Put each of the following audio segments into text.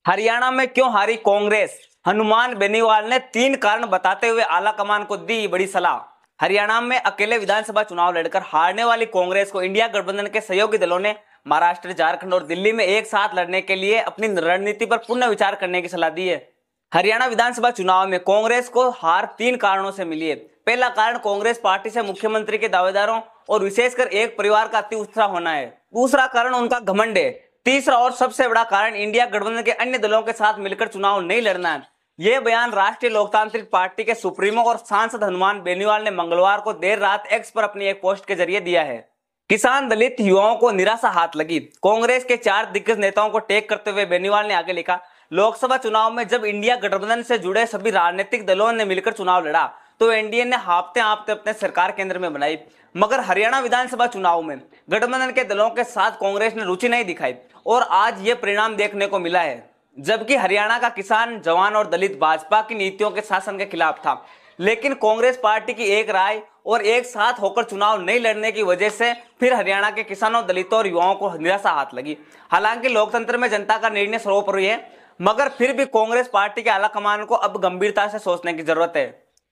हरियाणा में क्यों हारी कांग्रेस? हनुमान बेनीवाल ने 3 कारण बताते हुए आला कमान को दी बड़ी सलाह। हरियाणा में अकेले विधानसभा चुनाव लड़कर हारने वाली कांग्रेस को इंडिया गठबंधन के सहयोगी दलों ने महाराष्ट्र, झारखंड और दिल्ली में एक साथ लड़ने के लिए अपनी रणनीति पर पुनः विचार करने की सलाह दी है। हरियाणा विधानसभा चुनाव में कांग्रेस को हार 3 कारणों से मिली है। पहला कारण कांग्रेस पार्टी से मुख्यमंत्री के दावेदारों और विशेषकर एक परिवार का अति उत्साह होना है। दूसरा कारण उनका घमंड है। तीसरा और सबसे बड़ा कारण इंडिया गठबंधन के अन्य दलों के साथ मिलकर चुनाव नहीं लड़ना है। यह बयान राष्ट्रीय लोकतांत्रिक पार्टी के सुप्रीमो और सांसद हनुमान बेनीवाल ने मंगलवार को देर रात एक्स पर अपनी एक पोस्ट के जरिए दिया है। किसान दलित युवाओं को निराशा हाथ लगी। कांग्रेस के 4 दिग्गज नेताओं को टेक करते हुए बेनीवाल ने आगे लिखा, लोकसभा चुनाव में जब इंडिया गठबंधन से जुड़े सभी राजनीतिक दलों ने मिलकर चुनाव लड़ा तो एनडीए ने हाँफते हाँफते अपने सरकार केंद्र में बनाई, मगर हरियाणा विधानसभा चुनाव में गठबंधन के दलों के साथ कांग्रेस ने रुचि नहीं दिखाई और आज ये परिणाम देखने को मिला है। जबकि हरियाणा का किसान, जवान और दलित भाजपा की नीतियों के शासन के खिलाफ था, लेकिन कांग्रेस पार्टी की एक राय और एक साथ होकर चुनाव नहीं लड़ने की वजह से फिर हरियाणा के किसानों, दलितों और युवाओं को निराशा हाथ लगी। हालांकि लोकतंत्र में जनता का निर्णय सर्वोपरि है, मगर फिर भी कांग्रेस पार्टी के आला कमान को अब गंभीरता से सोचने की जरूरत है।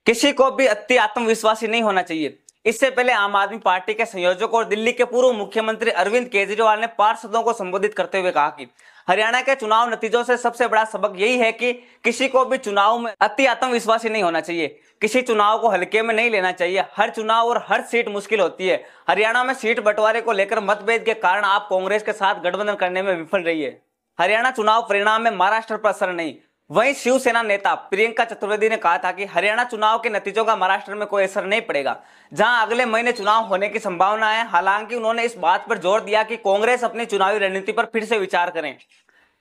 किसी को भी अति आत्मविश्वासी नहीं होना चाहिए। इससे पहले आम आदमी पार्टी के संयोजक और दिल्ली के पूर्व मुख्यमंत्री अरविंद केजरीवाल ने पार्षदों को संबोधित करते हुए कहा कि हरियाणा के चुनाव नतीजों से सबसे बड़ा सबक यही है कि किसी को भी चुनाव में अति आत्मविश्वासी नहीं होना चाहिए। किसी चुनाव को हल्के में नहीं लेना चाहिए। हर चुनाव और हर सीट मुश्किल होती है। हरियाणा में सीट बंटवारे को लेकर मतभेद के कारण आप कांग्रेस के साथ गठबंधन करने में विफल रही है। हरियाणा चुनाव परिणाम में महाराष्ट्र पर असर नहीं। वहीं शिवसेना नेता प्रियंका चतुर्वेदी ने कहा था कि हरियाणा चुनाव के नतीजों का महाराष्ट्र में कोई असर नहीं पड़ेगा, जहां अगले महीने चुनाव होने की संभावना है। हालांकि उन्होंने इस बात पर जोर दिया कि कांग्रेस अपनी चुनावी रणनीति पर फिर से विचार करें,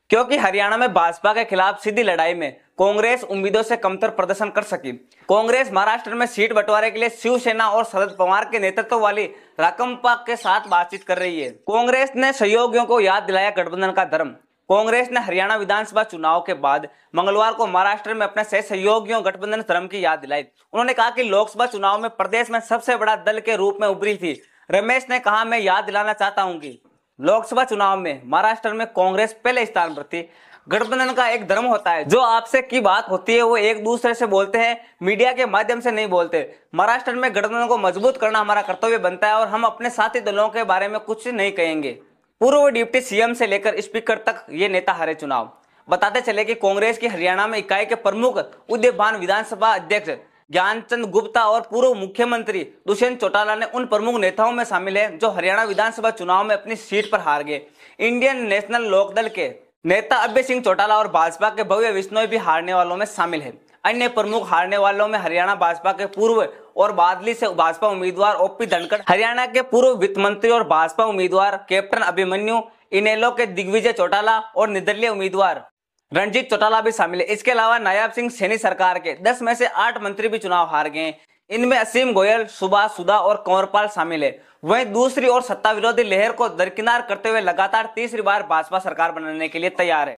क्योंकि हरियाणा में भाजपा के खिलाफ सीधी लड़ाई में कांग्रेस उम्मीदों से कमतर प्रदर्शन कर सकी। कांग्रेस महाराष्ट्र में सीट बंटवारे के लिए शिवसेना और शरद पवार के नेतृत्व वाली राकंपा के साथ बातचीत कर रही है। कांग्रेस ने सहयोगियों को याद दिलाया गठबंधन का धर्म। कांग्रेस ने हरियाणा विधानसभा चुनाव के बाद मंगलवार को महाराष्ट्र में अपने सहयोगियों गठबंधन धर्म की याद दिलाई। उन्होंने कहा कि लोकसभा चुनाव में प्रदेश में सबसे बड़ा दल के रूप में उभरी थी। रमेश ने कहा, मैं याद दिलाना चाहता हूं कि लोकसभा चुनाव में महाराष्ट्र में कांग्रेस पहले स्थान पर थी। गठबंधन का एक धर्म होता है, जो आपसे की बात होती है वो एक दूसरे से बोलते हैं, मीडिया के माध्यम से नहीं बोलते। महाराष्ट्र में गठबंधन को मजबूत करना हमारा कर्तव्य बनता है और हम अपने साथी दलों के बारे में कुछ नहीं कहेंगे। पूर्व डिप्टी सीएम से लेकर स्पीकर तक ये नेता हारे चुनाव। बताते चले कि कांग्रेस की हरियाणा में इकाई के प्रमुख उदयभान विधानसभा अध्यक्ष ज्ञानचंद गुप्ता और पूर्व मुख्यमंत्री दुष्यंत चौटाला ने उन प्रमुख नेताओं में शामिल है जो हरियाणा विधानसभा चुनाव में अपनी सीट पर हार गए। इंडियन नेशनल लोकदल के नेता अभय सिंह चौटाला और भाजपा के भव्य बिश्नोई भी हारने वालों में शामिल है। अन्य प्रमुख हारने वालों में हरियाणा भाजपा के पूर्व और बादली से भाजपा उम्मीदवार ओपी धनखड़, हरियाणा के पूर्व वित्त मंत्री और भाजपा उम्मीदवार कैप्टन अभिमन्यु, इनेलो के दिग्विजय चौटाला और निर्दलीय उम्मीदवार रणजीत चौटाला भी शामिल है। इसके अलावा नायब सिंह सैनी सरकार के 10 में से 8 मंत्री भी चुनाव हार गए। इनमें असीम गोयल, सुभाष सुधा और कंवरपाल शामिल है। वहीं दूसरी ओर सत्ता विरोधी लहर को दरकिनार करते हुए लगातार तीसरी बार भाजपा सरकार बनाने के लिए तैयार है।